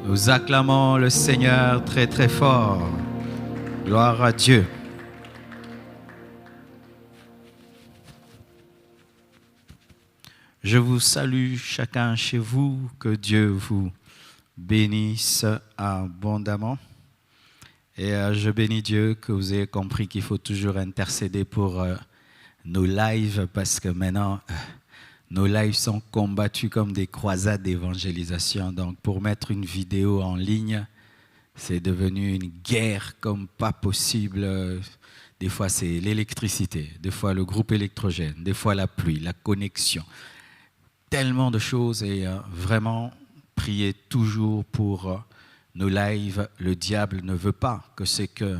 Nous acclamons le Seigneur très très fort. Gloire à Dieu. Je vous salue chacun chez vous, que Dieu vous bénisse abondamment. Et je bénis Dieu que vous ayez compris qu'il faut toujours intercéder pour nos lives, parce que maintenant, nos lives sont combattus comme des croisades d'évangélisation. Donc pour mettre une vidéo en ligne, c'est devenu une guerre comme pas possible. Des fois c'est l'électricité, des fois le groupe électrogène, des fois la pluie, la connexion. Tellement de choses et vraiment priez toujours pour nos lives. Le diable ne veut pas que ce que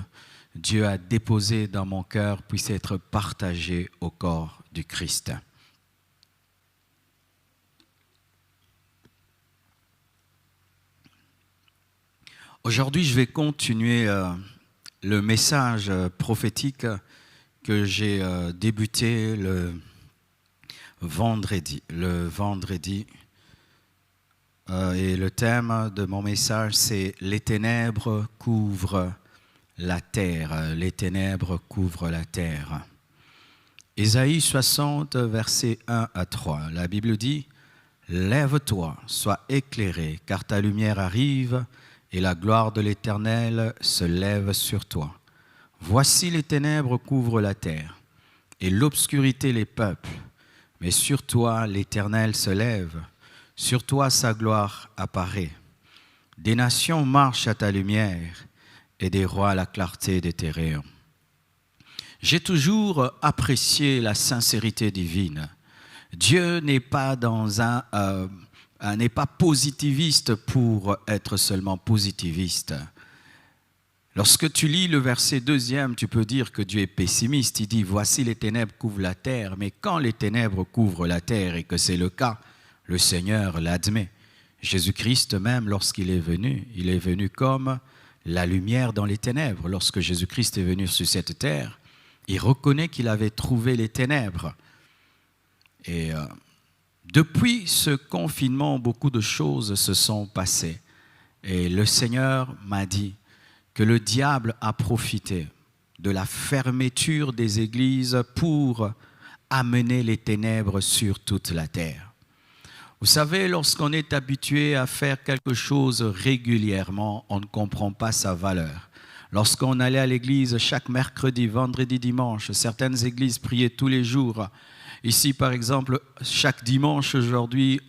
Dieu a déposé dans mon cœur puisse être partagé au corps du Christ. Aujourd'hui, je vais continuer le message prophétique que j'ai débuté le vendredi. Et le thème de mon message, c'est « Les ténèbres couvrent la terre ». Les ténèbres couvrent la terre. Ésaïe 60, versets 1 à 3. La Bible dit « Lève-toi, sois éclairé, car ta lumière arrive, et la gloire de l'Éternel se lève sur toi. Voici les ténèbres couvrent la terre, et l'obscurité les peuples. Mais sur toi, l'Éternel se lève, sur toi sa gloire apparaît. Des nations marchent à ta lumière, et des rois à la clarté de tes rayons. » J'ai toujours apprécié la sincérité divine. Dieu n'est pas n'est pas positiviste pour être seulement positiviste. Lorsque tu lis le verset 2e, tu peux dire que Dieu est pessimiste. Il dit « Voici les ténèbres couvrent la terre ». Mais quand les ténèbres couvrent la terre, et que c'est le cas, le Seigneur l'admet. Jésus-Christ même, lorsqu'il est venu comme la lumière dans les ténèbres. Lorsque Jésus-Christ est venu sur cette terre, il reconnaît qu'il avait trouvé les ténèbres. Et depuis ce confinement, beaucoup de choses se sont passées. Et le Seigneur m'a dit que le diable a profité de la fermeture des églises pour amener les ténèbres sur toute la terre. Vous savez, lorsqu'on est habitué à faire quelque chose régulièrement, on ne comprend pas sa valeur. Lorsqu'on allait à l'église chaque mercredi, vendredi, dimanche, certaines églises priaient tous les jours. Ici, par exemple, chaque dimanche, aujourd'hui,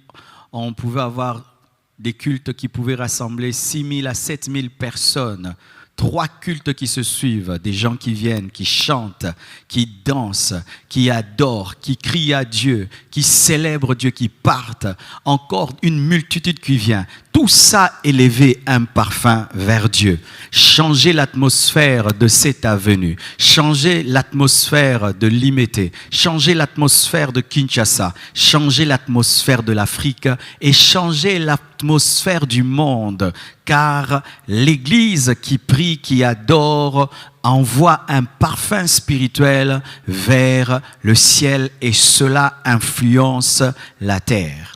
on pouvait avoir des cultes qui pouvaient rassembler 6 000 à 7 000 personnes. 3 cultes qui se suivent, des gens qui viennent, qui chantent, qui dansent, qui adorent, qui crient à Dieu, qui célèbrent Dieu, qui partent. Encore une multitude qui vient. Tout ça élever un parfum vers Dieu. Changer l'atmosphère de cette avenue. Changer l'atmosphère de Limete. Changer l'atmosphère de Kinshasa. Changer l'atmosphère de l'Afrique. Et changer l'atmosphère du monde. Car l'Église qui prie, qui adore, envoie un parfum spirituel vers le ciel. Et cela influence la terre.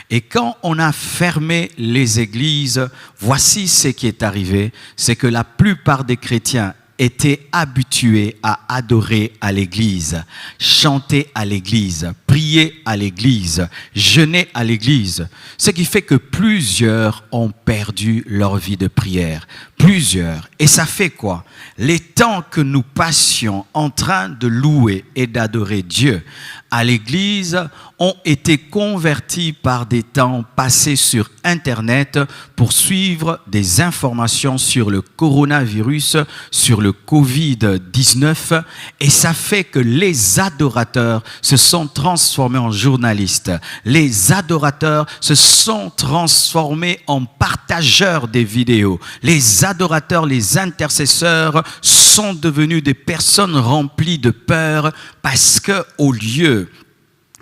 Et quand on a fermé les églises, voici ce qui est arrivé, c'est que la plupart des chrétiens étaient habitués à adorer à l'église, chanter à l'église, prier à l'église, jeûner à l'église. Ce qui fait que plusieurs ont perdu leur vie de prière. Plusieurs. Et ça fait quoi? Les temps que nous passions en train de louer et d'adorer Dieu à l'église ont été convertis par des temps passés sur Internet pour suivre des informations sur le coronavirus, sur le Covid-19. Et ça fait que les adorateurs se sont transformés en journalistes. Les adorateurs se sont transformés en partageurs des vidéos. Les adorateurs, les intercesseurs sont devenus des personnes remplies de peur parce que au lieu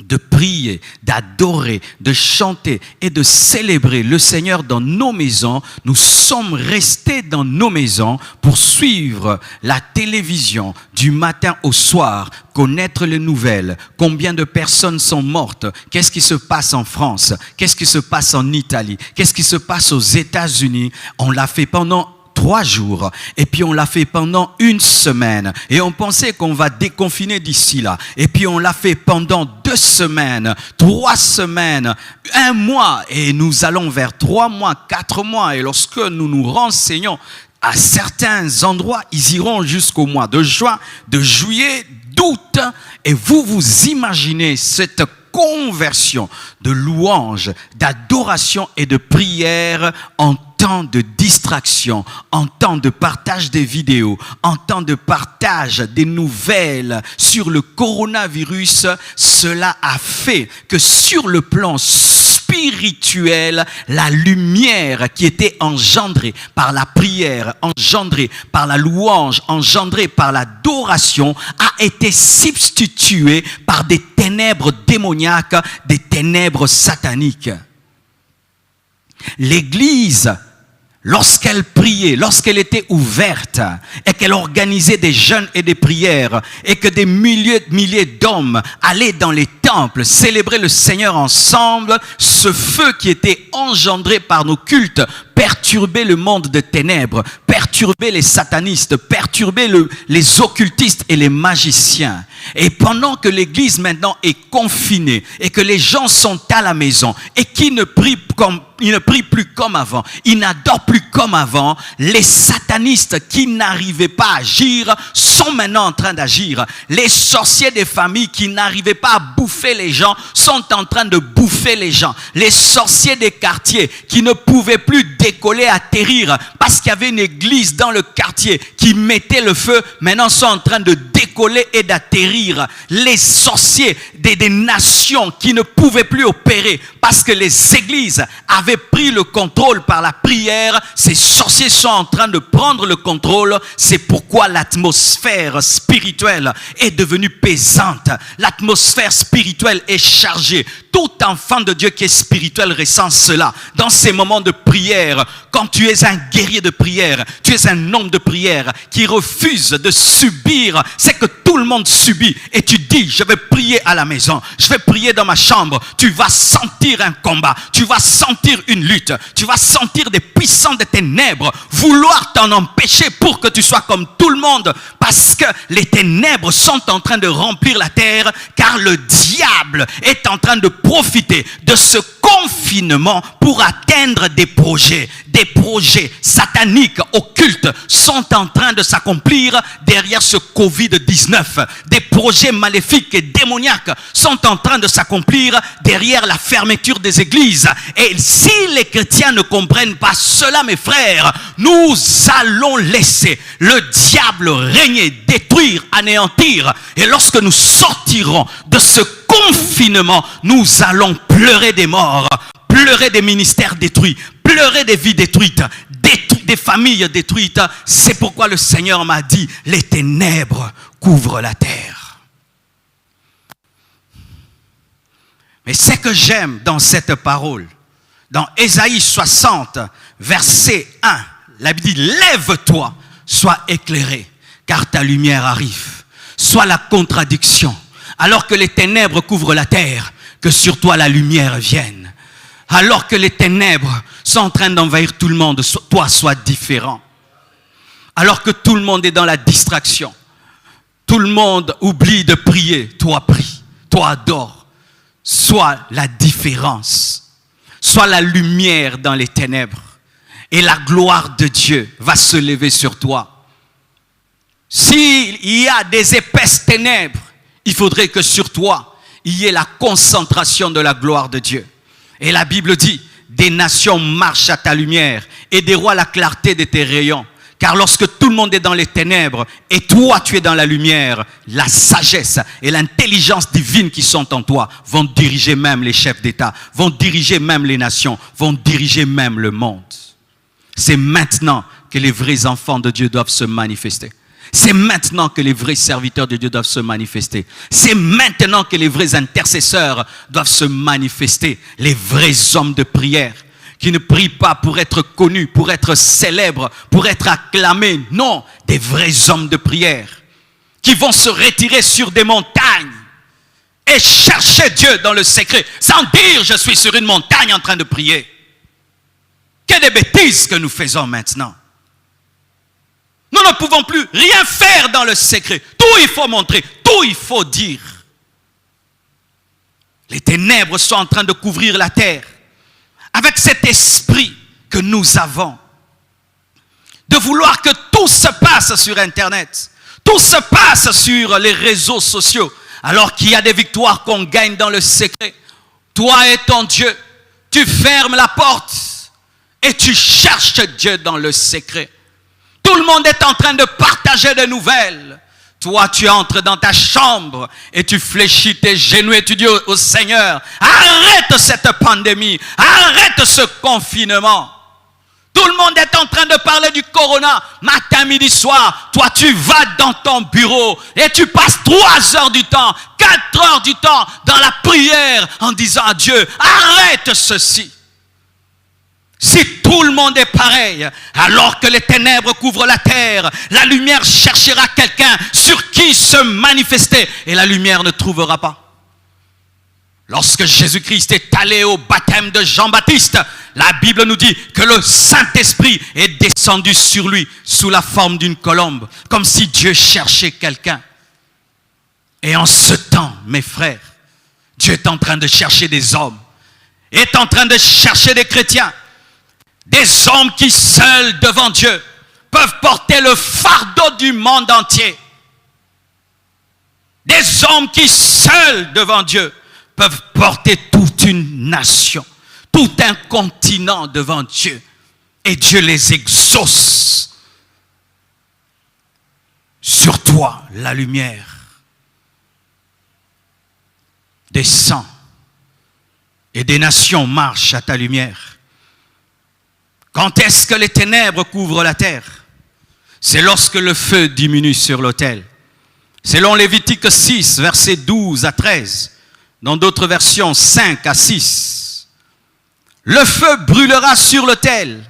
de prier, d'adorer, de chanter et de célébrer le Seigneur dans nos maisons, nous sommes restés dans nos maisons pour suivre la télévision du matin au soir, connaître les nouvelles, combien de personnes sont mortes, qu'est-ce qui se passe en France, qu'est-ce qui se passe en Italie, qu'est-ce qui se passe aux États-Unis. On l'a fait pendant 3 jours, et puis on l'a fait pendant 1 semaine, et on pensait qu'on va déconfiner d'ici là, et puis on l'a fait pendant 2 semaines, 3 semaines, 1 mois, et nous allons vers 3 mois, 4 mois, et lorsque nous nous renseignons, à certains endroits, ils iront jusqu'au mois de juin, de juillet, d'août, et vous imaginez cette conversion de louange, d'adoration et de prière en temps de distraction, en temps de partage des vidéos, en temps de partage des nouvelles sur le coronavirus. Cela a fait que sur le plan spirituel, la lumière qui était engendrée par la prière, engendrée par la louange, engendrée par l'adoration, a été substituée par des ténèbres démoniaques, des ténèbres sataniques. L'Église, lorsqu'elle priait, lorsqu'elle était ouverte et qu'elle organisait des jeûnes et des prières et que des milliers d'hommes allaient dans les temples célébrer le Seigneur ensemble, ce feu qui était engendré par nos cultes perturbait le monde de ténèbres, perturbait les satanistes, perturbait les occultistes et les magiciens. Et pendant que l'Église maintenant est confinée et que les gens sont à la maison et qu'ils ne prient plus comme avant, ils n'adorent plus comme avant, les satanistes qui n'arrivaient pas à agir sont maintenant en train d'agir. Les sorciers des familles qui n'arrivaient pas à bouffer les gens sont en train de bouffer les gens. Les sorciers des quartiers qui ne pouvaient plus décoller, atterrir parce qu'il y avait une église dans le quartier qui mettait le feu, maintenant sont en train de décoller et d'atterrir. Les sorciers des nations qui ne pouvaient plus opérer parce que les églises avaient pris le contrôle par la prière, ces sorciers sont en train de prendre le contrôle. C'est pourquoi l'atmosphère spirituelle est devenue pesante. L'atmosphère spirituelle est chargée. Tout enfant de Dieu qui est spirituel ressent cela. Dans ces moments de prière, quand tu es un guerrier de prière, tu es un homme de prière qui refuse de subir ce que tout le monde subit, et tu dis, je vais prier à la maison, je vais prier dans ma chambre, tu vas sentir un combat, tu vas sentir une lutte, tu vas sentir des puissants de ténèbres vouloir t'en empêcher pour que tu sois comme tout le monde, parce que les ténèbres sont en train de remplir la terre, car le diable est en train de profiter de ce confinement pour atteindre des projets sataniques, occultes sont en train de s'accomplir derrière ce Covid-19. Des projets maléfiques et démoniaques sont en train de s'accomplir derrière la fermeture des églises. Et si les chrétiens ne comprennent pas cela, mes frères, nous allons laisser le diable régner, détruire, anéantir. Et lorsque nous sortirons de ce confinement, nous allons pleurer des morts, pleurer des ministères détruits, pleurer des vies détruites, des familles détruites. C'est pourquoi le Seigneur m'a dit, les ténèbres couvrent la terre. Mais ce que j'aime dans cette parole, dans Ésaïe 60, verset 1, la Bible dit, lève-toi, sois éclairé, car ta lumière arrive. Soit la contradiction, alors que les ténèbres couvrent la terre, que sur toi la lumière vienne. Alors que les ténèbres sont en train d'envahir tout le monde, toi sois différent. Alors que tout le monde est dans la distraction, tout le monde oublie de prier, toi prie, toi adore. Sois la différence, sois la lumière dans les ténèbres, et la gloire de Dieu va se lever sur toi. S'il y a des épaisses ténèbres, il faudrait que sur toi, il y ait la concentration de la gloire de Dieu. Et la Bible dit, des nations marchent à ta lumière et des rois la clarté de tes rayons. Car lorsque tout le monde est dans les ténèbres et toi tu es dans la lumière, la sagesse et l'intelligence divine qui sont en toi vont diriger même les chefs d'État, vont diriger même les nations, vont diriger même le monde. C'est maintenant que les vrais enfants de Dieu doivent se manifester. C'est maintenant que les vrais serviteurs de Dieu doivent se manifester. C'est maintenant que les vrais intercesseurs doivent se manifester. Les vrais hommes de prière qui ne prient pas pour être connus, pour être célèbres, pour être acclamés. Non, des vrais hommes de prière qui vont se retirer sur des montagnes et chercher Dieu dans le secret, sans dire je suis sur une montagne en train de prier. Que des bêtises que nous faisons maintenant. Nous ne pouvons plus rien faire dans le secret. Tout il faut montrer, tout il faut dire. Les ténèbres sont en train de couvrir la terre. Avec cet esprit que nous avons, de vouloir que tout se passe sur Internet, tout se passe sur les réseaux sociaux, alors qu'il y a des victoires qu'on gagne dans le secret. Toi et ton Dieu, tu fermes la porte et tu cherches Dieu dans le secret. Tout le monde est en train de partager des nouvelles. Toi, tu entres dans ta chambre et tu fléchis tes genoux et tu dis au Seigneur, arrête cette pandémie, arrête ce confinement. Tout le monde est en train de parler du corona, matin, midi, soir. Toi, tu vas dans ton bureau et tu passes 3 heures du temps, 4 heures du temps dans la prière en disant à Dieu, arrête ceci. Si tout le monde est pareil, alors que les ténèbres couvrent la terre, la lumière cherchera quelqu'un sur qui se manifester et la lumière ne trouvera pas. Lorsque Jésus-Christ est allé au baptême de Jean-Baptiste, la Bible nous dit que le Saint-Esprit est descendu sur lui sous la forme d'une colombe, comme si Dieu cherchait quelqu'un. Et en ce temps, mes frères, Dieu est en train de chercher des hommes, est en train de chercher des chrétiens, des hommes qui seuls devant Dieu peuvent porter le fardeau du monde entier. Des hommes qui seuls devant Dieu peuvent porter toute une nation, tout un continent devant Dieu. Et Dieu les exauce. Sur toi, la lumière descend et des nations marchent à ta lumière. Quand est-ce que les ténèbres couvrent la terre? C'est lorsque le feu diminue sur l'autel. Selon Lévitique 6, versets 12 à 13, dans d'autres versions 5 à 6, le feu brûlera sur l'autel,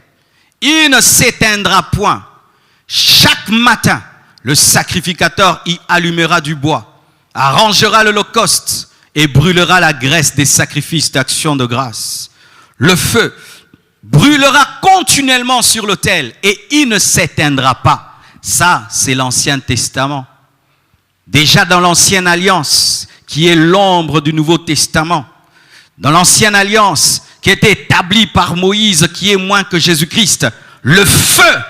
il ne s'éteindra point. Chaque matin, le sacrificateur y allumera du bois, arrangera l'holocauste et brûlera la graisse des sacrifices d'action de grâce. Le feu brûlera continuellement sur l'autel et il ne s'éteindra pas. Ça, c'est l'Ancien Testament. Déjà dans l'Ancienne Alliance, qui est l'ombre du Nouveau Testament, dans l'Ancienne Alliance, qui était établie par Moïse, qui est moins que Jésus-Christ, le feu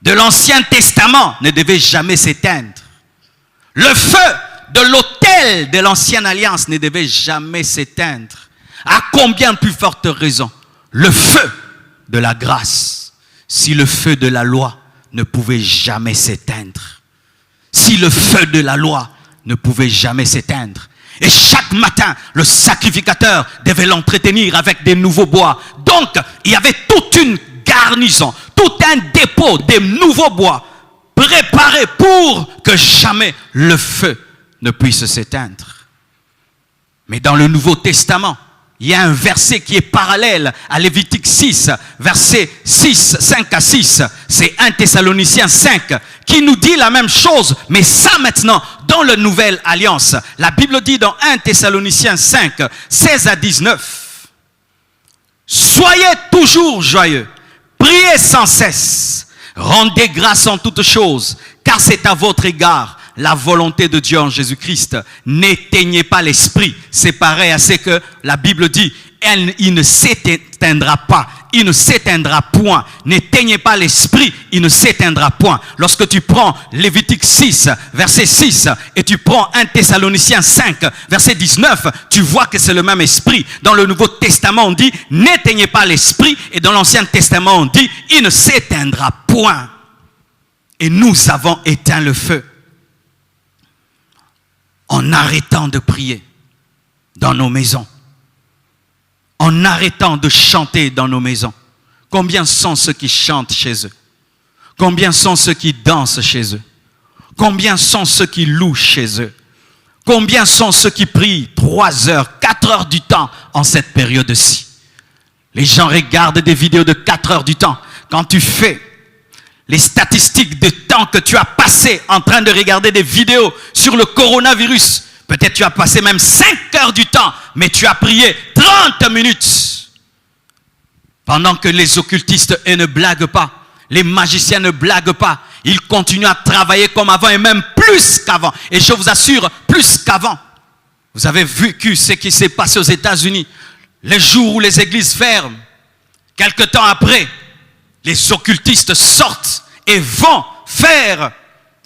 de l'Ancien Testament ne devait jamais s'éteindre. Le feu de l'autel de l'Ancienne Alliance ne devait jamais s'éteindre. À combien de plus forte raison? Le feu de la grâce, si le feu de la loi ne pouvait jamais s'éteindre. Si le feu de la loi ne pouvait jamais s'éteindre. Et chaque matin, le sacrificateur devait l'entretenir avec des nouveaux bois. Donc, il y avait toute une garnison, tout un dépôt de nouveaux bois préparés pour que jamais le feu ne puisse s'éteindre. Mais dans le Nouveau Testament, il y a un verset qui est parallèle à Lévitique 6, verset 6, 5 à 6. C'est 1 Thessaloniciens 5 qui nous dit la même chose, mais ça maintenant dans la Nouvelle Alliance. La Bible dit dans 1 Thessaloniciens 5, 16 à 19. Soyez toujours joyeux, priez sans cesse, rendez grâce en toutes choses, car c'est à votre égard la volonté de Dieu en Jésus-Christ. N'éteignez pas l'esprit. C'est pareil à ce que la Bible dit. Il ne s'éteindra pas. Il ne s'éteindra point. N'éteignez pas l'esprit. Il ne s'éteindra point. Lorsque tu prends Lévitique 6, verset 6, et tu prends 1 Thessaloniciens 5, verset 19, tu vois que c'est le même esprit. Dans le Nouveau Testament, on dit, n'éteignez pas l'esprit. Et dans l'Ancien Testament, on dit, il ne s'éteindra point. Et nous avons éteint le feu en arrêtant de prier dans nos maisons, en arrêtant de chanter dans nos maisons. Combien sont ceux qui chantent chez eux? Combien sont ceux qui dansent chez eux? Combien sont ceux qui louent chez eux? Combien sont ceux qui prient 3 heures, 4 heures du temps en cette période-ci? Les gens regardent des vidéos de 4 heures du temps. Quand tu fais les statistiques de temps que tu as passé en train de regarder des vidéos sur le coronavirus, peut-être tu as passé même 5 heures du temps, mais tu as prié 30 minutes. Pendant que les occultistes, eux, ne blaguent pas. Les magiciens ne blaguent pas. Ils continuent à travailler comme avant et même plus qu'avant. Et je vous assure, plus qu'avant. Vous avez vécu ce qui s'est passé aux États-Unis. Les jours où les églises ferment, quelque temps après, les occultistes sortent et vont faire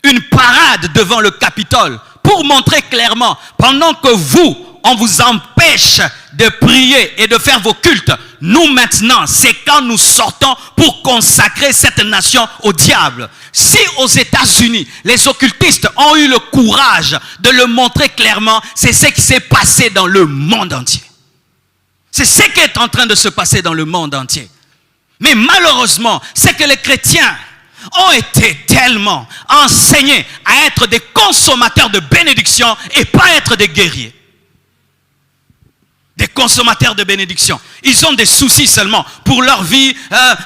une parade devant le Capitole pour montrer clairement, pendant que vous, on vous empêche de prier et de faire vos cultes, nous maintenant, c'est quand nous sortons pour consacrer cette nation au diable. Si aux États-Unis, les occultistes ont eu le courage de le montrer clairement, c'est ce qui s'est passé dans le monde entier. C'est ce qui est en train de se passer dans le monde entier. Mais malheureusement, c'est que les chrétiens ont été tellement enseignés à être des consommateurs de bénédictions et pas être des guerriers. Des consommateurs de bénédictions. Ils ont des soucis seulement pour leur vie.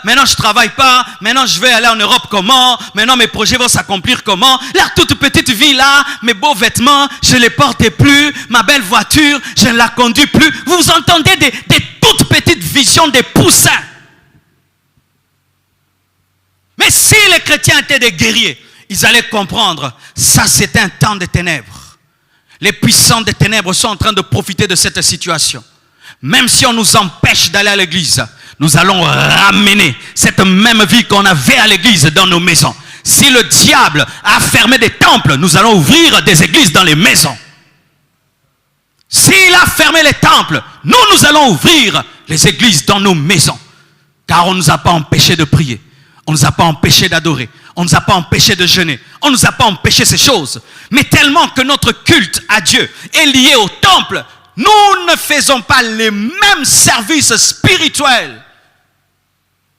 Maintenant, je ne travaille pas. Maintenant, je vais aller en Europe comment? Maintenant, mes projets vont s'accomplir comment? La toute petite vie là, mes beaux vêtements, je ne les portais plus. Ma belle voiture, je ne la conduis plus. Vous entendez des toutes petites visions des poussins. Mais si les chrétiens étaient des guerriers, ils allaient comprendre, ça c'est un temps de ténèbres. Les puissants des ténèbres sont en train de profiter de cette situation. Même si on nous empêche d'aller à l'église, nous allons ramener cette même vie qu'on avait à l'église dans nos maisons. Si le diable a fermé des temples, nous allons ouvrir des églises dans les maisons. S'il a fermé les temples, nous allons ouvrir les églises dans nos maisons. Car on ne nous a pas empêchés de prier. On ne nous a pas empêchés d'adorer. On ne nous a pas empêchés de jeûner. On ne nous a pas empêchés ces choses. Mais tellement que notre culte à Dieu est lié au temple, nous ne faisons pas les mêmes services spirituels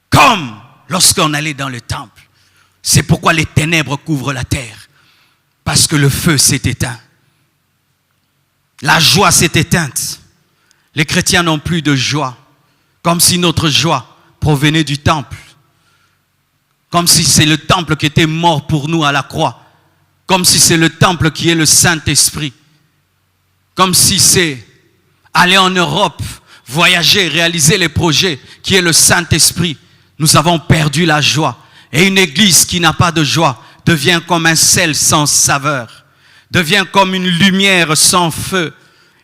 comme lorsqu'on allait dans le temple. C'est pourquoi les ténèbres couvrent la terre. Parce que le feu s'est éteint. La joie s'est éteinte. Les chrétiens n'ont plus de joie. Comme si notre joie provenait du temple. Comme si c'est le temple qui était mort pour nous à la croix. Comme si c'est le temple qui est le Saint-Esprit. Comme si c'est aller en Europe, voyager, réaliser les projets qui est le Saint-Esprit. Nous avons perdu la joie. Et une église qui n'a pas de joie devient comme un sel sans saveur. Devient comme une lumière sans feu.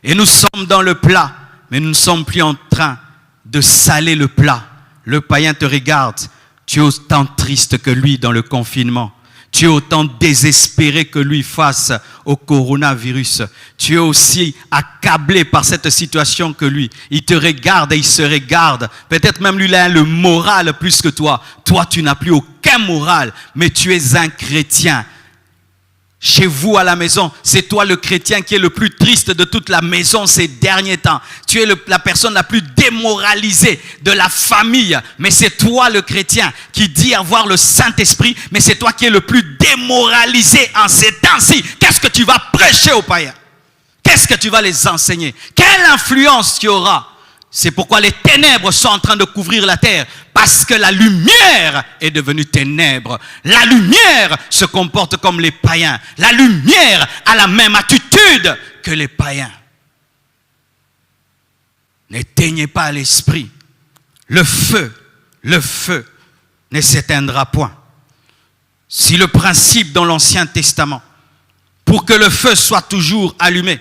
Et nous sommes dans le plat, mais nous ne sommes plus en train de saler le plat. Le païen te regarde. Tu es autant triste que lui dans le confinement. Tu es autant désespéré que lui face au coronavirus. Tu es aussi accablé par cette situation que lui. Il te regarde et il se regarde. Peut-être même lui, il a le moral plus que toi. Toi, tu n'as plus aucun moral, mais tu es un chrétien. Chez vous à la maison, c'est toi le chrétien qui est le plus triste de toute la maison ces derniers temps. Tu es la personne la plus démoralisée de la famille. Mais c'est toi le chrétien qui dit avoir le Saint-Esprit, mais c'est toi qui es le plus démoralisé en ces temps-ci. Qu'est-ce que tu vas prêcher aux païens? Qu'est-ce que tu vas les enseigner? Quelle influence tu auras? C'est pourquoi les ténèbres sont en train de couvrir la terre. Parce que la lumière est devenue ténèbre. La lumière se comporte comme les païens. La lumière a la même attitude que les païens. N'éteignez pas l'esprit. Le feu ne s'éteindra point. Si le principe dans l'Ancien Testament, pour que le feu soit toujours allumé,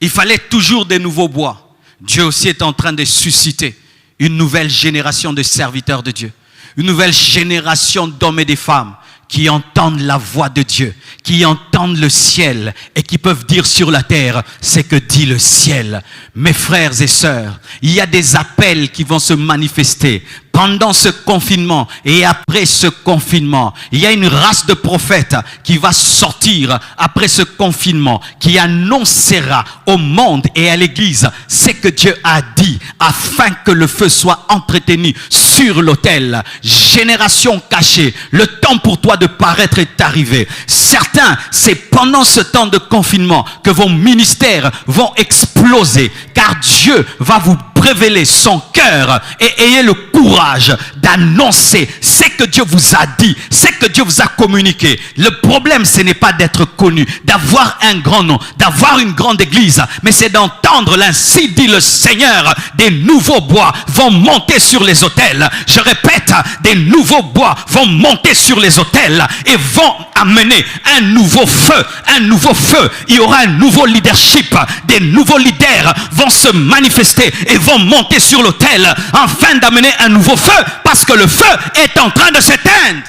il fallait toujours des nouveaux bois. Dieu aussi est en train de susciter une nouvelle génération de serviteurs de Dieu. Une nouvelle génération d'hommes et de femmes qui entendent la voix de Dieu, qui entendent le ciel et qui peuvent dire sur la terre ce que dit le ciel. Mes frères et sœurs, il y a des appels qui vont se manifester pendant ce confinement et après ce confinement, il y a une race de prophètes qui va sortir après ce confinement, qui annoncera au monde et à l'église ce que Dieu a dit, afin que le feu soit entretenu sur l'autel. Génération cachée, le temps pour toi de paraître est arrivé. Certains, c'est pendant ce temps de confinement que vos ministères vont exploser, car Dieu va vous révéler son cœur et ayez le courage d'annoncer ce que Dieu vous a dit, ce que Dieu vous a communiqué. Le problème, ce n'est pas d'être connu, d'avoir un grand nom, d'avoir une grande église, mais c'est d'entendre l'ainsi dit le Seigneur. Des nouveaux bois vont monter sur les autels. Je répète, des nouveaux bois vont monter sur les autels et vont amener un nouveau feu, un nouveau feu. Il y aura un nouveau leadership. Des nouveaux leaders vont se manifester et vont monter sur l'autel afin d'amener un nouveau feu, parce que le feu est en train de s'éteindre.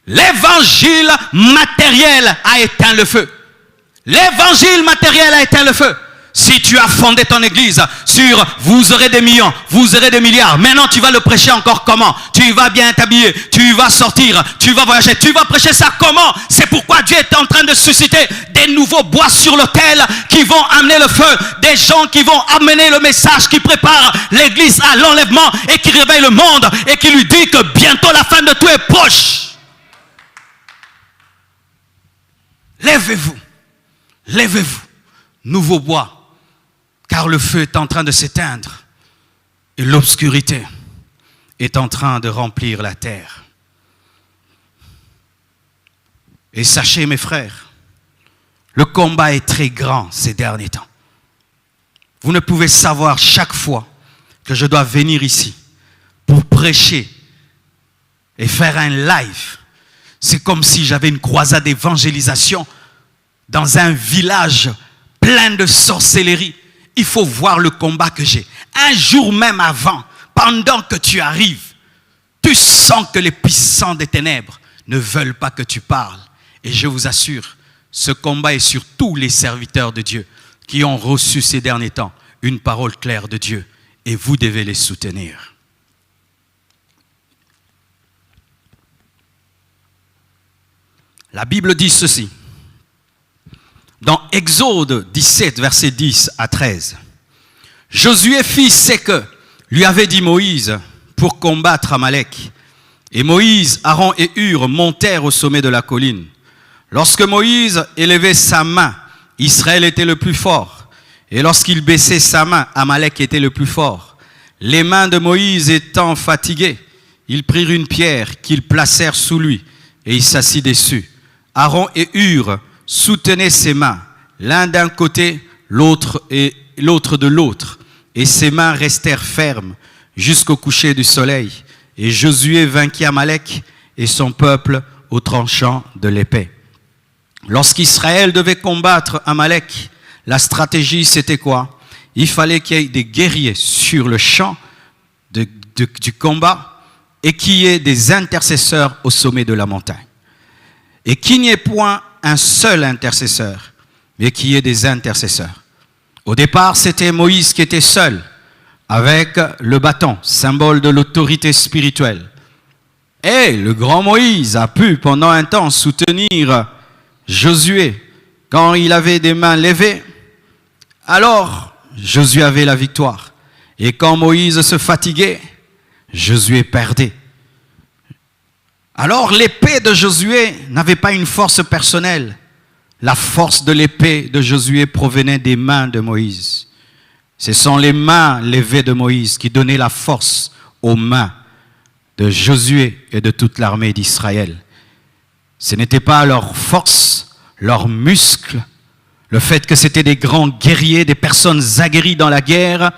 L'évangile matériel a éteint le feu. L'évangile matériel a éteint le feu. Si tu as fondé ton église sur vous aurez des millions, vous aurez des milliards, maintenant tu vas le prêcher encore comment? Tu vas bien t'habiller, tu vas sortir, tu vas voyager, tu vas prêcher ça comment? C'est pourquoi Dieu est en train de susciter des nouveaux bois sur l'autel qui vont amener le feu, des gens qui vont amener le message, qui préparent l'église à l'enlèvement et qui réveillent le monde et qui lui dit que bientôt la fin de tout est proche. Lèvez-vous, lèvez-vous, nouveau bois. Car le feu est en train de s'éteindre et l'obscurité est en train de remplir la terre. Et sachez, mes frères, le combat est très grand ces derniers temps. Vous ne pouvez savoir chaque fois que je dois venir ici pour prêcher et faire un live. C'est comme si j'avais une croisade d'évangélisation dans un village plein de sorcellerie. Il faut voir le combat que j'ai. Un jour même avant, pendant que tu arrives, tu sens que les puissants des ténèbres ne veulent pas que tu parles. Et je vous assure, ce combat est sur tous les serviteurs de Dieu qui ont reçu ces derniers temps une parole claire de Dieu. Et vous devez les soutenir. La Bible dit ceci. Dans Exode 17, versets 10 à 13. Josué fit ce que lui avait dit Moïse pour combattre Amalek. Et Moïse, Aaron et Hur montèrent au sommet de la colline. Lorsque Moïse élevait sa main, Israël était le plus fort. Et lorsqu'il baissait sa main, Amalek était le plus fort. Les mains de Moïse étant fatiguées, ils prirent une pierre qu'ils placèrent sous lui et il s'assit dessus. Aaron et Hur soutenaient ses mains, l'un d'un côté, l'autre de l'autre, et ses mains restèrent fermes jusqu'au coucher du soleil. Et Josué vainquit Amalek et son peuple au tranchant de l'épée. Lorsqu'Israël devait combattre Amalek, la stratégie c'était quoi? Il fallait qu'il y ait des guerriers sur le champ du combat et qu'il y ait des intercesseurs au sommet de la montagne. Et qu'il n'y ait point un seul intercesseur, mais qu'il y ait des intercesseurs. Au départ, c'était Moïse qui était seul, avec le bâton, symbole de l'autorité spirituelle. Et le grand Moïse a pu, pendant un temps, soutenir Josué. Quand il avait des mains levées, alors Josué avait la victoire. Et quand Moïse se fatiguait, Josué perdait. Alors l'épée de Josué n'avait pas une force personnelle. La force de l'épée de Josué provenait des mains de Moïse. Ce sont les mains levées de Moïse qui donnaient la force aux mains de Josué et de toute l'armée d'Israël. Ce n'était pas leur force, leurs muscles, le fait que c'était des grands guerriers, des personnes aguerries dans la guerre,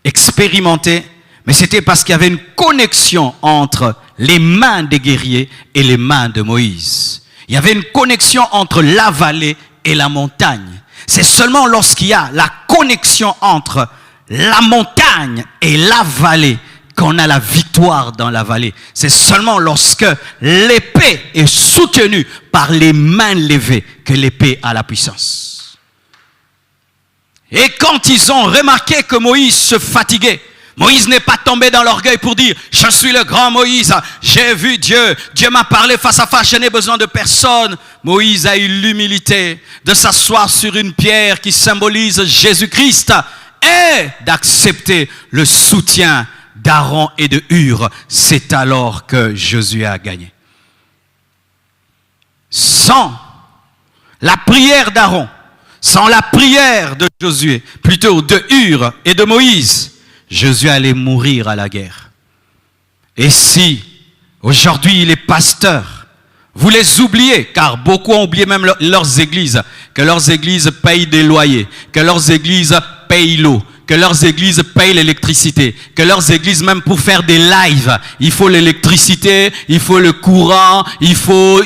expérimentées, mais c'était parce qu'il y avait une connexion entre les mains des guerriers et les mains de Moïse. Il y avait une connexion entre la vallée et la montagne. C'est seulement lorsqu'il y a la connexion entre la montagne et la vallée qu'on a la victoire dans la vallée. C'est seulement lorsque l'épée est soutenue par les mains levées que l'épée a la puissance. Et quand ils ont remarqué que Moïse se fatiguait, Moïse n'est pas tombé dans l'orgueil pour dire « Je suis le grand Moïse, j'ai vu Dieu, Dieu m'a parlé face à face, je n'ai besoin de personne. » Moïse a eu l'humilité de s'asseoir sur une pierre qui symbolise Jésus-Christ et d'accepter le soutien d'Aaron et de Hur. C'est alors que Josué a gagné. Sans la prière d'Aaron, sans la prière de Josué, plutôt de Hur et de Moïse, Josué allait mourir à la guerre. Et si aujourd'hui les pasteurs, vous les oubliez, car beaucoup ont oublié même leurs églises, que leurs églises payent des loyers, que leurs églises payent l'eau, que leurs églises payent l'électricité, que leurs églises, même pour faire des lives, il faut l'électricité, il faut le courant, il faut.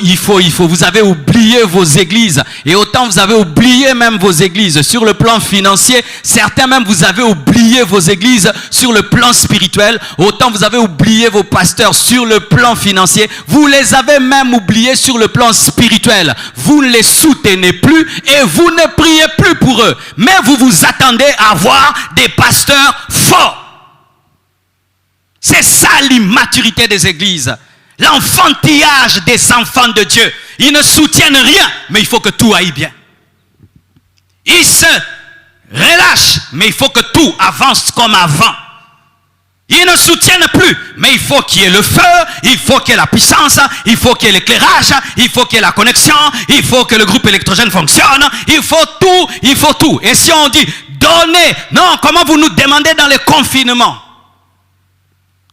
Vous avez oublié vos églises. Et autant vous avez oublié même vos églises sur le plan financier, certains même vous avez oublié vos églises sur le plan spirituel, autant vous avez oublié vos pasteurs sur le plan financier, vous les avez même oubliés sur le plan spirituel. Vous ne les soutenez plus et vous ne priez plus pour eux. Mais vous vous attendez à voir des pasteurs forts. C'est ça l'immaturité des églises. L'enfantillage des enfants de Dieu. Ils ne soutiennent rien, mais il faut que tout aille bien. Ils se relâchent, mais il faut que tout avance comme avant. Ils ne soutiennent plus, mais il faut qu'il y ait le feu, il faut qu'il y ait la puissance, il faut qu'il y ait l'éclairage, il faut qu'il y ait la connexion, il faut que le groupe électrogène fonctionne, il faut tout, il faut tout. Et si on dit donnez, non, comment vous nous demandez dans les confinements?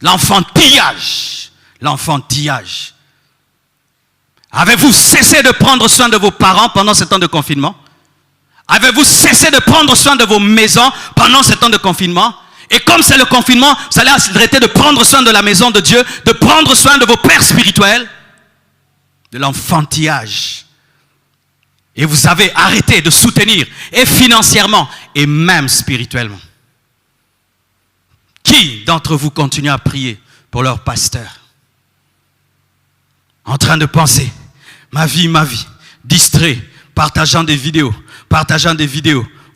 L'enfantillage, l'enfantillage. Avez-vous cessé de prendre soin de vos parents pendant ce temps de confinement? Avez-vous cessé de prendre soin de vos maisons pendant ce temps de confinement? Et comme c'est le confinement, vous allez arrêter de prendre soin de la maison de Dieu, de prendre soin de vos pères spirituels, de l'enfantillage. Et vous avez arrêté de soutenir, et financièrement, et même spirituellement. Qui d'entre vous continue à prier pour leur pasteur? En train de penser, ma vie, distrait, partageant des vidéos,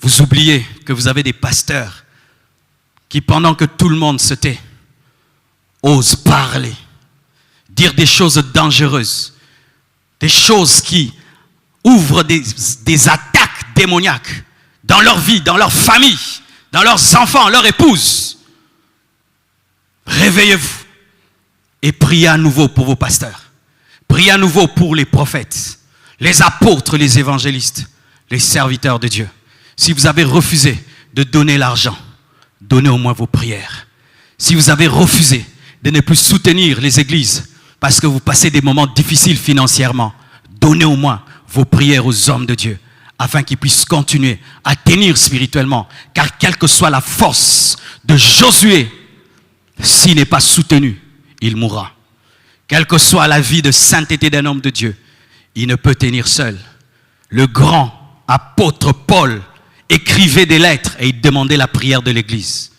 vous oubliez que vous avez des pasteurs qui, pendant que tout le monde se tait, osent parler, dire des choses dangereuses, des choses qui ouvrent des attaques démoniaques dans leur vie, dans leur famille, dans leurs enfants, leurs épouses. Réveillez-vous et priez à nouveau pour vos pasteurs. Priez à nouveau pour les prophètes, les apôtres, les évangélistes, les serviteurs de Dieu. Si vous avez refusé de donner l'argent, donnez au moins vos prières. Si vous avez refusé de ne plus soutenir les églises parce que vous passez des moments difficiles financièrement, donnez au moins vos prières aux hommes de Dieu afin qu'ils puissent continuer à tenir spirituellement. Car quelle que soit la force de Josué, s'il n'est pas soutenu, il mourra. Quelle que soit la vie de sainteté d'un homme de Dieu, il ne peut tenir seul. Le grand apôtre Paul écrivait des lettres et il demandait la prière de l'église.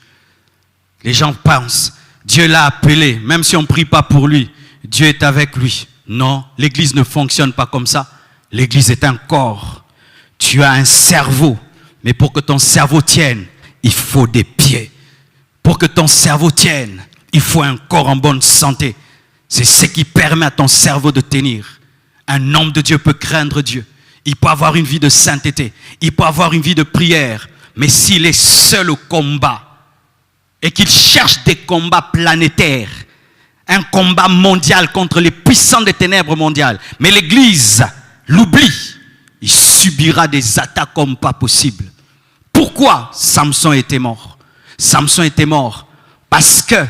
Les gens pensent, Dieu l'a appelé, même si on ne prie pas pour lui, Dieu est avec lui. Non, l'église ne fonctionne pas comme ça. L'église est un corps. Tu as un cerveau, mais pour que ton cerveau tienne, il faut des pieds. Pour que ton cerveau tienne, il faut un corps en bonne santé. C'est ce qui permet à ton cerveau de tenir. Un homme de Dieu peut craindre Dieu. Il peut avoir une vie de sainteté. Il peut avoir une vie de prière. Mais s'il est seul au combat et qu'il cherche des combats planétaires, un combat mondial contre les puissants des ténèbres mondiales, mais l'Église l'oublie, il subira des attaques comme pas possible. Pourquoi Samson était mort? Samson était mort parce que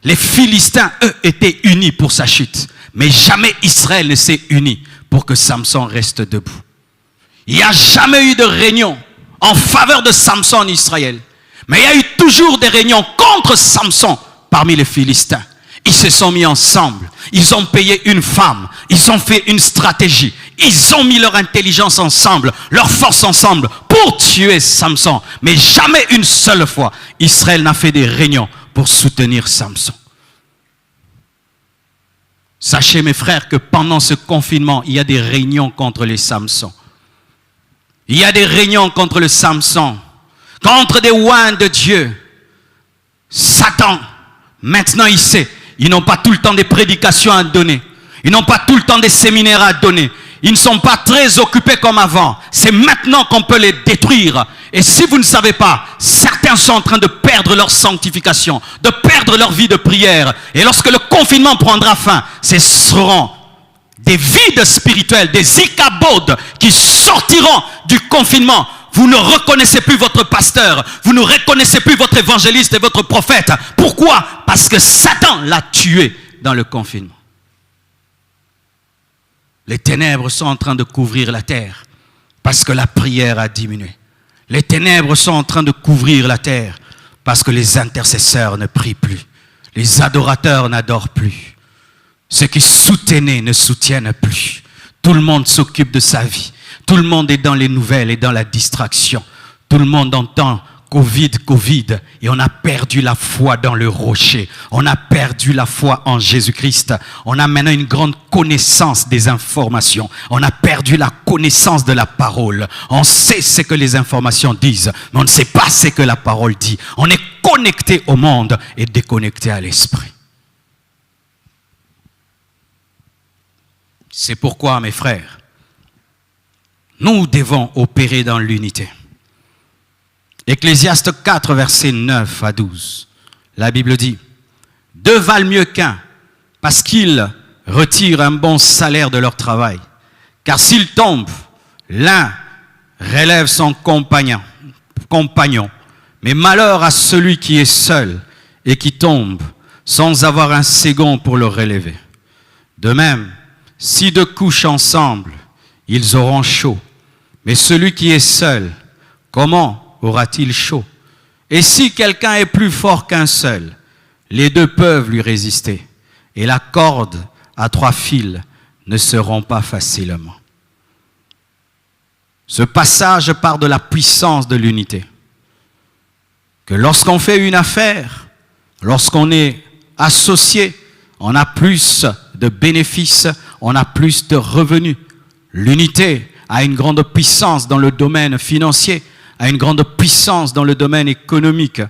les Philistins, eux, étaient unis pour sa chute. Mais jamais Israël ne s'est uni pour que Samson reste debout. Il n'y a jamais eu de réunion en faveur de Samson en Israël. Mais il y a eu toujours des réunions contre Samson parmi les Philistins. Ils se sont mis ensemble. Ils ont payé une femme. Ils ont fait une stratégie. Ils ont mis leur intelligence ensemble, leur force ensemble pour tuer Samson. Mais jamais une seule fois, Israël n'a fait des réunions pour soutenir Samson. Sachez mes frères que pendant ce confinement, il y a des réunions contre les Samsons. Il y a des réunions contre le Samson contre des oins de Dieu. Satan, maintenant il sait, ils n'ont pas tout le temps des prédications à donner. Ils n'ont pas tout le temps des séminaires à donner. Ils ne sont pas très occupés comme avant. C'est maintenant qu'on peut les détruire. Et si vous ne savez pas, certains sont en train de perdre leur sanctification, de perdre leur vie de prière. Et lorsque le confinement prendra fin, ce seront des vides spirituels, des ikabodes qui sortiront du confinement. Vous ne reconnaissez plus votre pasteur, vous ne reconnaissez plus votre évangéliste et votre prophète. Pourquoi? Parce que Satan l'a tué dans le confinement. Les ténèbres sont en train de couvrir la terre parce que la prière a diminué. Les ténèbres sont en train de couvrir la terre parce que les intercesseurs ne prient plus. Les adorateurs n'adorent plus. Ceux qui soutenaient ne soutiennent plus. Tout le monde s'occupe de sa vie. Tout le monde est dans les nouvelles et dans la distraction. Tout le monde entend Covid, Covid. Et on a perdu la foi dans le rocher. On a perdu la foi en Jésus-Christ. On a maintenant une grande connaissance des informations. On a perdu la connaissance de la parole. On sait ce que les informations disent, mais on ne sait pas ce que la parole dit. On est connecté au monde et déconnecté à l'esprit. C'est pourquoi, mes frères, nous devons opérer dans l'unité. Ecclésiaste 4, versets 9 à 12. La Bible dit, « Deux valent mieux qu'un, parce qu'ils retirent un bon salaire de leur travail. Car s'ils tombent, l'un relève son compagnon. Mais malheur à celui qui est seul et qui tombe, sans avoir un second pour le relever. De même, si deux couchent ensemble, ils auront chaud. Mais celui qui est seul, comment aura-t-il chaud? Et si quelqu'un est plus fort qu'un seul, les deux peuvent lui résister. Et la corde à 3 fils ne se rompt pas facilement. » Ce passage part de la puissance de l'unité. Que lorsqu'on fait une affaire, lorsqu'on est associé, on a plus de bénéfices, on a plus de revenus. L'unité a une grande puissance dans le domaine financier, a une grande puissance dans le domaine économique.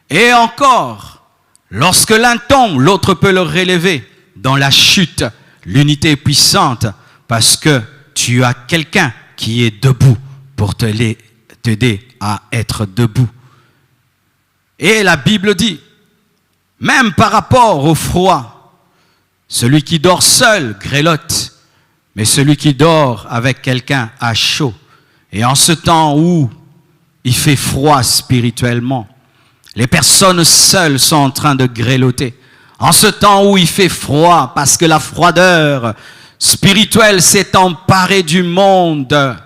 Et encore, lorsque l'un tombe, l'autre peut le relever. Dans la chute, l'unité est puissante parce que tu as quelqu'un qui est debout pour t'aider à être debout. Et la Bible dit, même par rapport au froid, celui qui dort seul grelotte. Mais celui qui dort avec quelqu'un a chaud. Et en ce temps où il fait froid spirituellement, les personnes seules sont en train de grelotter. En ce temps où il fait froid, parce que la froideur spirituelle s'est emparée du monde,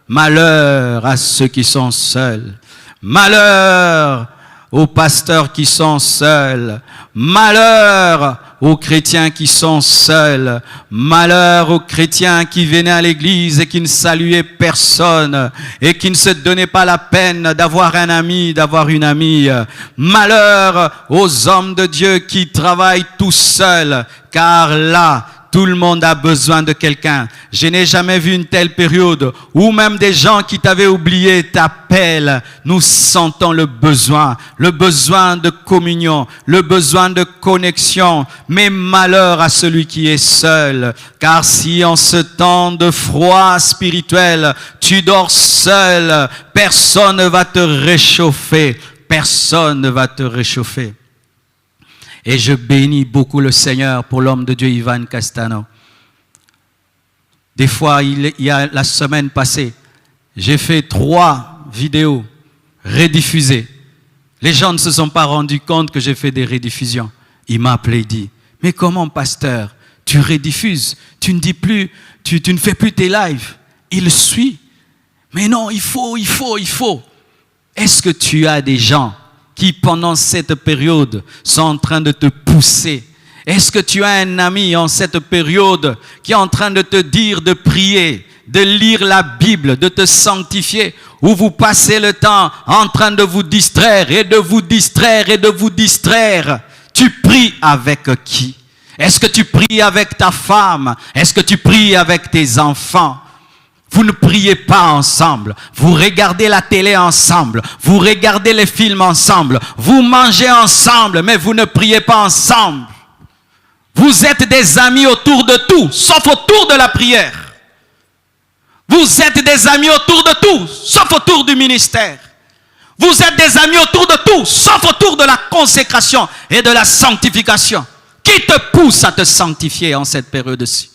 malheur à ceux qui sont seuls. Malheur aux pasteurs qui sont seuls. Malheur aux chrétiens qui sont seuls. Malheur aux chrétiens qui venaient à l'église et qui ne saluaient personne et qui ne se donnaient pas la peine d'avoir un ami, d'avoir une amie. Malheur aux hommes de Dieu qui travaillent tout seuls, car là, tout le monde a besoin de quelqu'un. Je n'ai jamais vu une telle période où même des gens qui t'avaient oublié t'appellent. Nous sentons le besoin de communion, le besoin de connexion. Mais malheur à celui qui est seul. Car si en ce temps de froid spirituel, tu dors seul, personne ne va te réchauffer. Personne ne va te réchauffer. Et je bénis beaucoup le Seigneur pour l'homme de Dieu, Ivan Castano. Des fois, il y a la semaine passée, j'ai fait 3 vidéos rediffusées. Les gens ne se sont pas rendus compte que j'ai fait des rediffusions. Il m'a appelé et dit, « Mais comment, pasteur, tu rediffuses? Tu ne dis plus, tu ne fais plus tes lives. » Il suit. Mais non, il faut. Est-ce que tu as des gens qui pendant cette période sont en train de te pousser? Est-ce que tu as un ami en cette période qui est en train de te dire de prier, de lire la Bible, de te sanctifier, ou vous passez le temps en train de vous distraire et de vous distraire et de vous distraire? Tu pries avec qui? Est-ce que tu pries avec ta femme? Est-ce que tu pries avec tes enfants? Vous ne priez pas ensemble. Vous regardez la télé ensemble. Vous regardez les films ensemble. Vous mangez ensemble, mais vous ne priez pas ensemble. Vous êtes des amis autour de tout, sauf autour de la prière. Vous êtes des amis autour de tout, sauf autour du ministère. Vous êtes des amis autour de tout, sauf autour de la consécration et de la sanctification. Qui te pousse à te sanctifier en cette période-ci?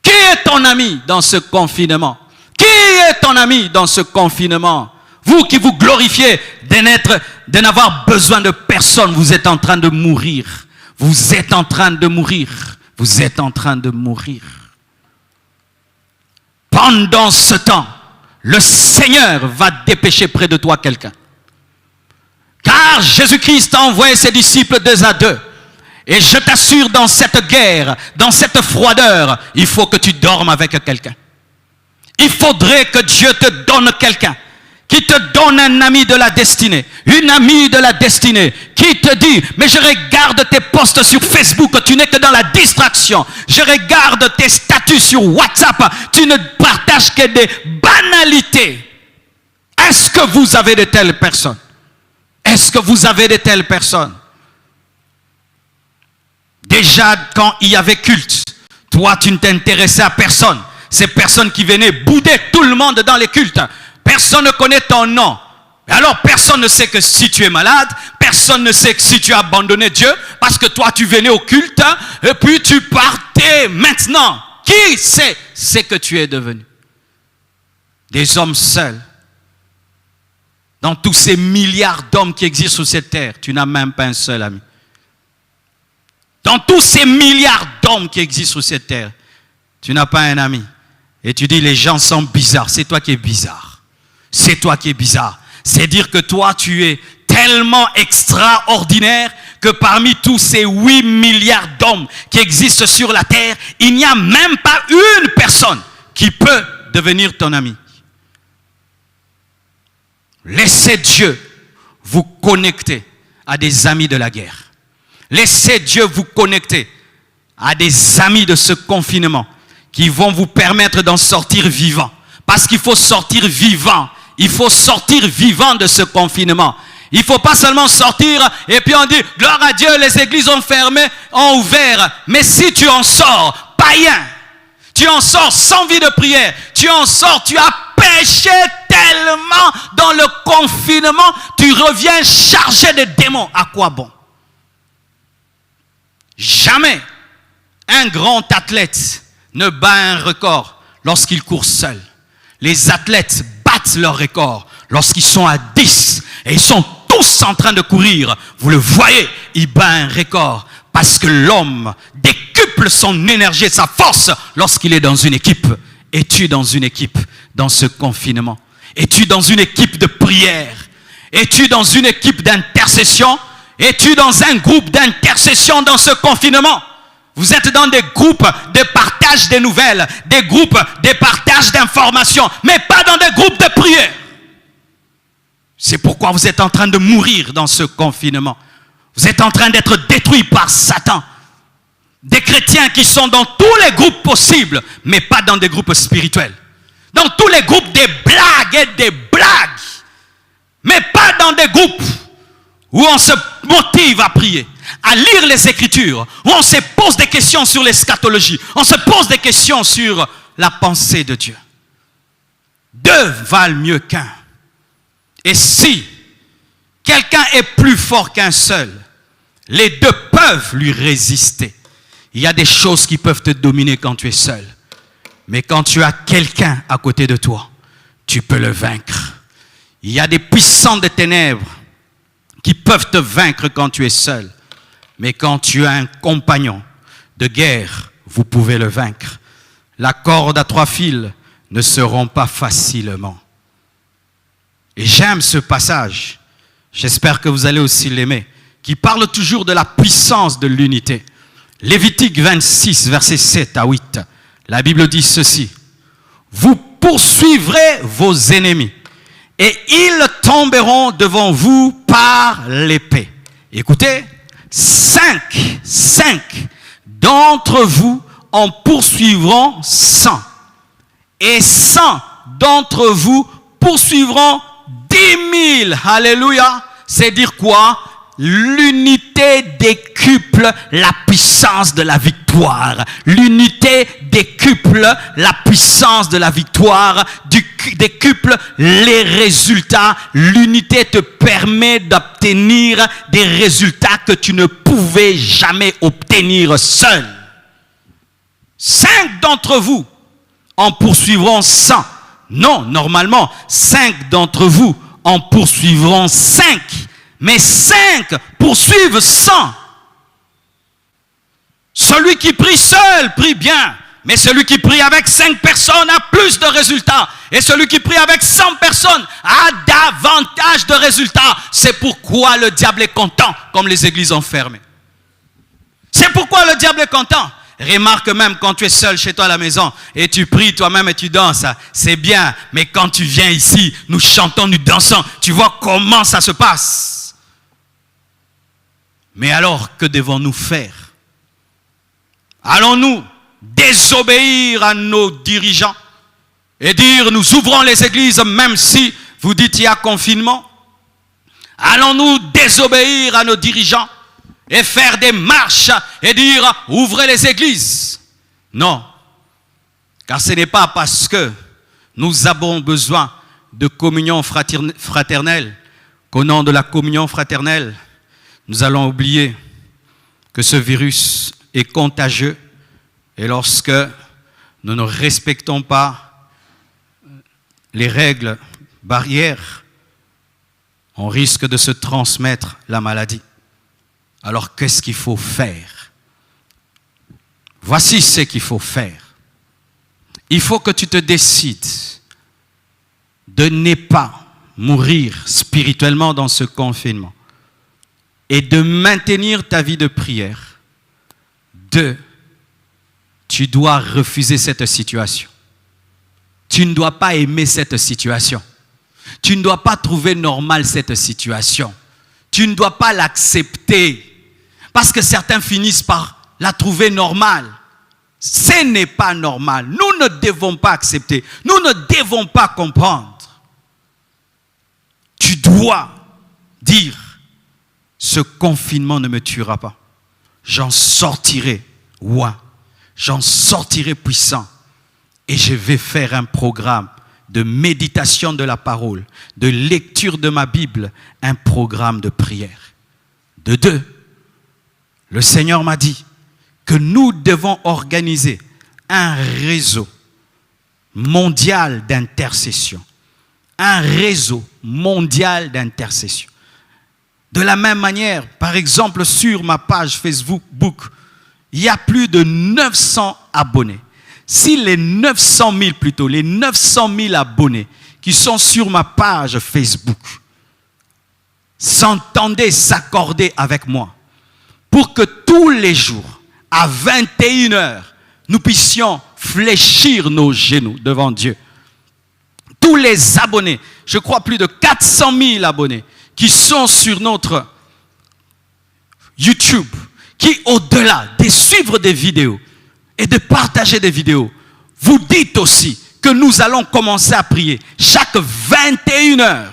Qui est ton ami dans ce confinement? Qui est ton ami dans ce confinement? Vous qui vous glorifiez de n'avoir besoin de personne, vous êtes en train de mourir. Vous êtes en train de mourir. Vous êtes en train de mourir. Pendant ce temps, le Seigneur va dépêcher près de toi quelqu'un. Car Jésus-Christ a envoyé ses disciples 2 à 2. Et je t'assure, dans cette guerre, dans cette froideur, il faut que tu dormes avec quelqu'un. Il faudrait que Dieu te donne quelqu'un qui te donne un ami de la destinée, une amie de la destinée, qui te dit, mais je regarde tes posts sur Facebook, tu n'es que dans la distraction. Je regarde tes statuts sur WhatsApp, tu ne partages que des banalités. Est-ce que vous avez de telles personnes? Est-ce que vous avez de telles personnes? Déjà, quand il y avait culte, toi, tu ne t'intéressais à personne. Ces personnes qui venaient bouder tout le monde dans les cultes. Personne ne connaît ton nom. Alors, personne ne sait que si tu es malade, personne ne sait que si tu as abandonné Dieu, parce que toi, tu venais au culte, et puis tu partais. Maintenant, qui sait ce que tu es devenu? Des hommes seuls. Dans tous ces milliards d'hommes qui existent sur cette terre, tu n'as même pas un seul ami. Dans tous ces milliards d'hommes qui existent sur cette terre, tu n'as pas un ami. Et tu dis, les gens sont bizarres. C'est toi qui es bizarre. C'est toi qui es bizarre. C'est dire que toi, tu es tellement extraordinaire que parmi tous ces 8 milliards d'hommes qui existent sur la terre, il n'y a même pas une personne qui peut devenir ton ami. Laissez Dieu vous connecter à des amis de la guerre. Laissez Dieu vous connecter à des amis de ce confinement qui vont vous permettre d'en sortir vivant. Parce qu'il faut sortir vivant. Il faut sortir vivant de ce confinement. Il ne faut pas seulement sortir et puis on dit, gloire à Dieu, les églises ont fermé, ont ouvert. Mais si tu en sors, païen, tu en sors sans vie de prière, tu en sors, tu as péché tellement dans le confinement, tu reviens chargé de démons. À quoi bon? Jamais un grand athlète ne bat un record lorsqu'il court seul. Les athlètes battent leur record lorsqu'ils sont à 10 et ils sont tous en train de courir. Vous le voyez, il bat un record parce que l'homme décuple son énergie et sa force lorsqu'il est dans une équipe. Es-tu dans une équipe dans ce confinement? Es-tu dans une équipe de prière? Es-tu dans une équipe d'intercession? Es-tu dans un groupe d'intercession dans ce confinement? Vous êtes dans des groupes de partage des nouvelles, des groupes de partage d'informations, mais pas dans des groupes de prière. C'est pourquoi vous êtes en train de mourir dans ce confinement. Vous êtes en train d'être détruits par Satan. Des chrétiens qui sont dans tous les groupes possibles, mais pas dans des groupes spirituels. Dans tous les groupes des blagues et des blagues, mais pas dans des groupes où on se motive à prier, à lire les Écritures, où on se pose des questions sur l'eschatologie, on se pose des questions sur la pensée de Dieu. 2 valent mieux qu'un. Et si quelqu'un est plus fort qu'un seul, les 2 peuvent lui résister. Il y a des choses qui peuvent te dominer quand tu es seul. Mais quand tu as quelqu'un à côté de toi, tu peux le vaincre. Il y a des puissants des ténèbres qui peuvent te vaincre quand tu es seul. Mais quand tu as un compagnon de guerre, vous pouvez le vaincre. La corde à 3 fils ne se rompt pas facilement. Et j'aime ce passage, j'espère que vous allez aussi l'aimer, qui parle toujours de la puissance de l'unité. Lévitique 26, versets 7 à 8, la Bible dit ceci. Vous poursuivrez vos ennemis et ils tomberont devant vous par l'épée. Écoutez, 5 d'entre vous en poursuivront 100 et 100 d'entre vous poursuivront 10 000. Alléluia. C'est dire quoi? L'unité décuple la puissance de la victoire. L'unité décuple la puissance de la victoire, décuple les résultats. L'unité te permet d'obtenir des résultats que tu ne pouvais jamais obtenir seul. 5 d'entre vous en poursuivront 100. Non, normalement, 5 d'entre vous en poursuivront 5. Mais 5 poursuivent 100. Celui qui prie seul prie bien. Mais celui qui prie avec 5 personnes a plus de résultats. Et celui qui prie avec 100 personnes a davantage de résultats. C'est pourquoi le diable est content, comme les églises ont fermé. C'est pourquoi le diable est content. Remarque même quand tu es seul chez toi à la maison et tu pries toi-même et tu danses, c'est bien. Mais quand tu viens ici, nous chantons, nous dansons, tu vois comment ça se passe. Mais alors, que devons-nous faire? Allons-nous désobéir à nos dirigeants et dire nous ouvrons les églises même si vous dites il y a confinement? Allons-nous désobéir à nos dirigeants et faire des marches et dire ouvrez les églises? Non, car ce n'est pas parce que nous avons besoin de communion fraternelle qu'au nom de la communion fraternelle, nous allons oublier que ce virus est contagieux et lorsque nous ne respectons pas les règles barrières, on risque de se transmettre la maladie. Alors qu'est-ce qu'il faut faire? Voici ce qu'il faut faire. Il faut que tu te décides de ne pas mourir spirituellement dans ce confinement et de maintenir ta vie de prière. 2, tu dois refuser cette situation. Tu ne dois pas aimer cette situation. Tu ne dois pas trouver normal cette situation. Tu ne dois pas l'accepter. Parce que certains finissent par la trouver normale. Ce n'est pas normal. Nous ne devons pas accepter. Nous ne devons pas comprendre. Tu dois dire, ce confinement ne me tuera pas. J'en sortirai. Ouais. J'en sortirai puissant. Et je vais faire un programme de méditation de la parole, de lecture de ma Bible, un programme de prière. 2, le Seigneur m'a dit que nous devons organiser un réseau mondial d'intercession. Un réseau mondial d'intercession. De la même manière, par exemple, sur ma page Facebook, il y a plus de 900 abonnés. Si les 900 000 abonnés qui sont sur ma page Facebook s'entendaient, s'accordaient avec moi pour que tous les jours, à 21h, nous puissions fléchir nos genoux devant Dieu. Tous les abonnés, je crois plus de 400 000 abonnés qui sont sur notre YouTube, qui au-delà de suivre des vidéos et de partager des vidéos, vous dites aussi que nous allons commencer à prier chaque 21h.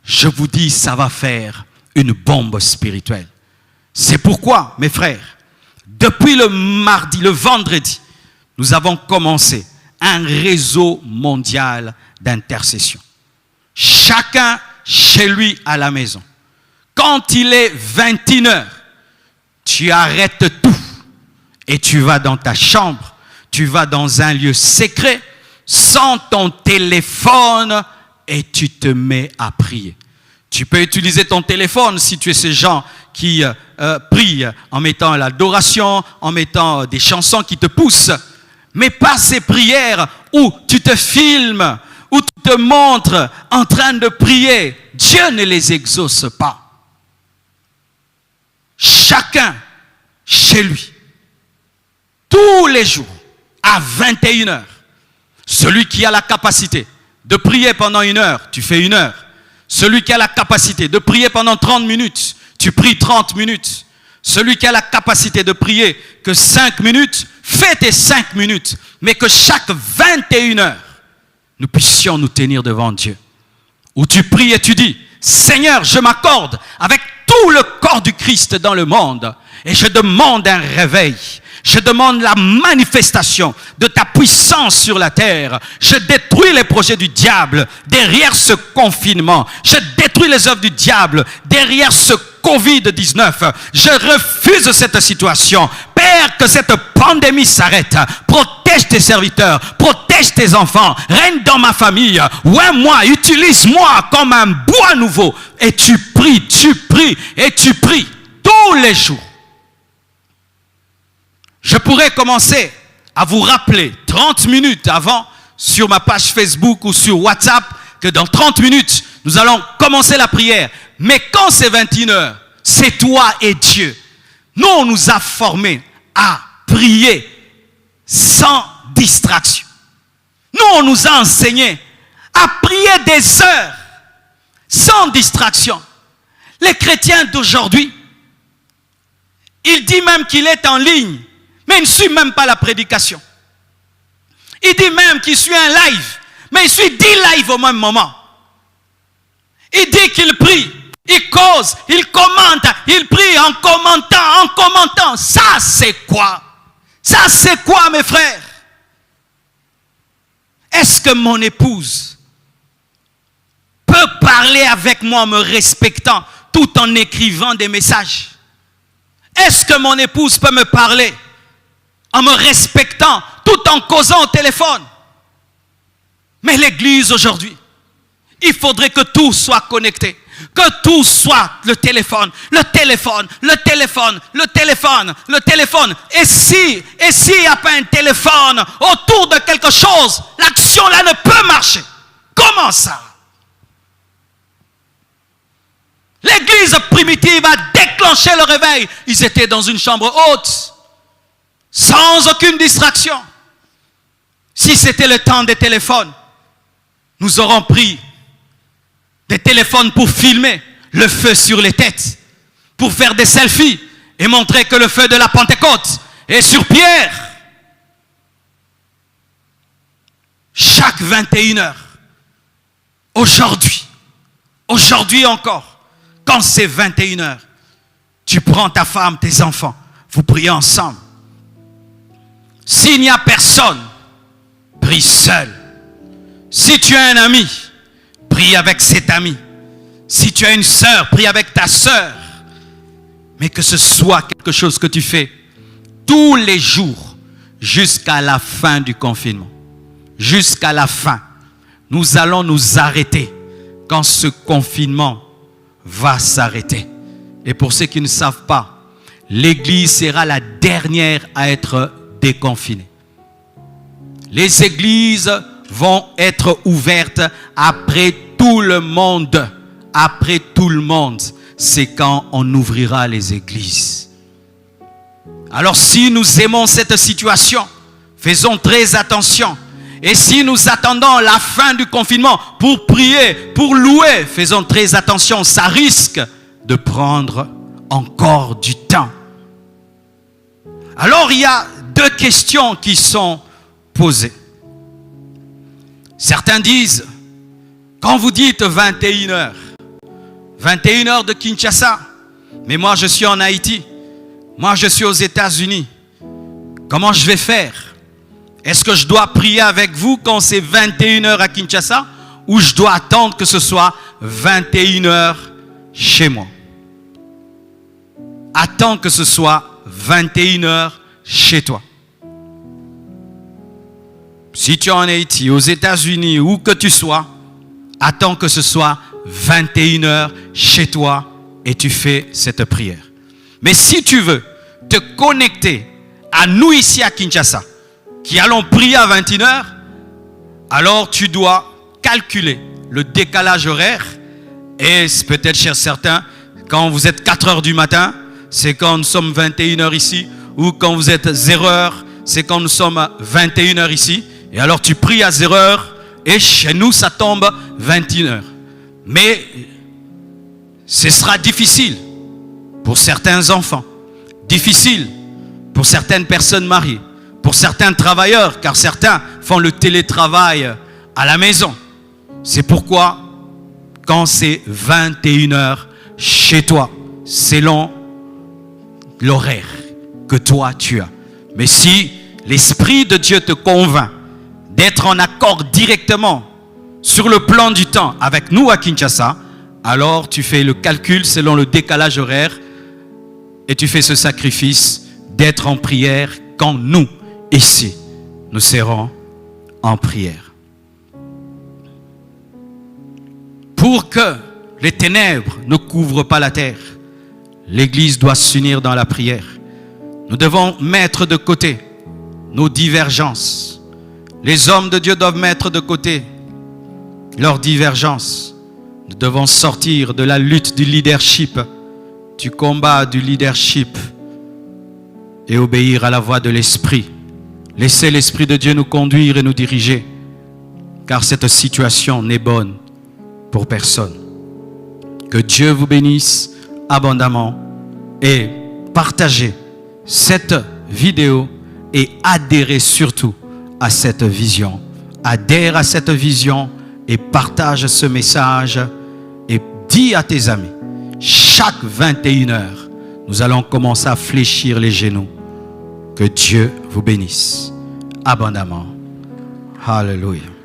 Je vous dis, ça va faire une bombe spirituelle. C'est pourquoi, mes frères, depuis le mardi, le vendredi, nous avons commencé un réseau mondial d'intercession. Chacun chez lui à la maison. Quand il est 21h, tu arrêtes tout et tu vas dans ta chambre, tu vas dans un lieu secret, sans ton téléphone et tu te mets à prier. Tu peux utiliser ton téléphone si tu es ces gens qui prient en mettant l'adoration, en mettant des chansons qui te poussent. Mais pas ces prières où tu te filmes, où tu te montres en train de prier. Dieu ne les exauce pas. Chacun chez lui, tous les jours, à 21h. Celui qui a la capacité de prier pendant 1 heure, tu fais 1 heure. Celui qui a la capacité de prier pendant 30 minutes, tu pries 30 minutes. Celui qui a la capacité de prier que 5 minutes, fais tes 5 minutes. Mais que chaque 21 heures, nous puissions nous tenir devant Dieu. Où tu pries et tu dis, Seigneur, je m'accorde avec tout le corps du Christ dans le monde et je demande un réveil. Je demande la manifestation de ta puissance sur la terre. Je détruis les projets du diable derrière ce confinement. Je détruis les œuvres du diable derrière ce Covid-19. Je refuse cette situation. Père, que cette pandémie s'arrête. Protège tes serviteurs, protège tes enfants, règne dans ma famille. Ouais, moi, utilise-moi comme un bois nouveau. Et tu pries et tu pries tous les jours. Je pourrais commencer à vous rappeler 30 minutes avant sur ma page Facebook ou sur WhatsApp que dans 30 minutes, nous allons commencer la prière. Mais quand c'est 21h, c'est toi et Dieu. Nous, on nous a formés à prier sans distraction. Nous, on nous a enseigné à prier des heures sans distraction. Les chrétiens d'aujourd'hui, il dit même qu'il est en ligne. Mais il ne suit même pas la prédication. Il dit même qu'il suit un live. Mais il suit 10 lives au même moment. Il dit qu'il prie. Il cause. Il commente. Il prie en commentant. Ça, c'est quoi? Ça, c'est quoi, mes frères? Est-ce que mon épouse peut parler avec moi en me respectant tout en écrivant des messages? Est-ce que mon épouse peut me parler en me respectant, tout en causant au téléphone? Mais l'église aujourd'hui, il faudrait que tout soit connecté, que tout soit le téléphone. Et si il n'y a pas un téléphone autour de quelque chose, l'action là ne peut marcher. Comment ça? L'église primitive a déclenché le réveil. Ils étaient dans une chambre haute, sans aucune distraction. Si c'était le temps des téléphones, nous aurons pris des téléphones pour filmer le feu sur les têtes, pour faire des selfies et montrer que le feu de la Pentecôte est sur Pierre. Chaque 21h, aujourd'hui encore, quand c'est 21h, tu prends ta femme, tes enfants, vous priez ensemble. S'il n'y a personne, prie seul. Si tu as un ami, prie avec cet ami. Si tu as une sœur, prie avec ta sœur. Mais que ce soit quelque chose que tu fais tous les jours jusqu'à la fin du confinement. Jusqu'à la fin. Nous allons nous arrêter quand ce confinement va s'arrêter. Et pour ceux qui ne savent pas, l'église sera la dernière à être déconfinées. Les églises vont être ouvertes après tout le monde. Après tout le monde, c'est quand on ouvrira les églises. Alors si nous aimons cette situation, faisons très attention. Et si nous attendons la fin du confinement pour prier, pour louer, faisons très attention. Ça risque de prendre encore du temps. Alors il y a deux questions qui sont posées. Certains disent, quand vous dites 21h, 21h de Kinshasa, mais moi je suis en Haïti, moi je suis aux États-Unis, comment je vais faire? Est-ce que je dois prier avec vous quand c'est 21h à Kinshasa ou je dois attendre que ce soit 21h chez moi? Attends que ce soit 21h chez toi. Si tu es en Haïti, aux États-Unis, où que tu sois, attends que ce soit 21h chez toi et tu fais cette prière. Mais si tu veux te connecter à nous ici à Kinshasa, qui allons prier à 21h, alors tu dois calculer le décalage horaire. Et peut-être chez certains, quand vous êtes 4h du matin, c'est quand nous sommes 21h ici. Ou quand vous êtes 0h, c'est quand nous sommes 21h ici. Et alors tu pries à 0h et chez nous ça tombe 21h. Mais ce sera difficile pour certains enfants, difficile pour certaines personnes mariées, pour certains travailleurs, car certains font le télétravail à la maison. C'est pourquoi, quand c'est 21h chez toi, selon l'horaire que toi tu as. Mais si l'Esprit de Dieu te convainc d'être en accord directement sur le plan du temps avec nous à Kinshasa, alors tu fais le calcul selon le décalage horaire et tu fais ce sacrifice d'être en prière quand nous, ici, nous serons en prière. Pour que les ténèbres ne couvrent pas la terre, l'Église doit s'unir dans la prière. Nous devons mettre de côté nos divergences. Les hommes de Dieu doivent mettre de côté leurs divergences. Nous devons sortir de la lutte du leadership, du combat du leadership et obéir à la voix de l'Esprit. Laissez l'Esprit de Dieu nous conduire et nous diriger, car cette situation n'est bonne pour personne. Que Dieu vous bénisse abondamment et partagez cette vidéo et adhérez surtout à cette vision. Adhère à cette vision et partage ce message et dis à tes amis, chaque 21h, nous allons commencer à fléchir les genoux. Que Dieu vous bénisse abondamment. Alléluia.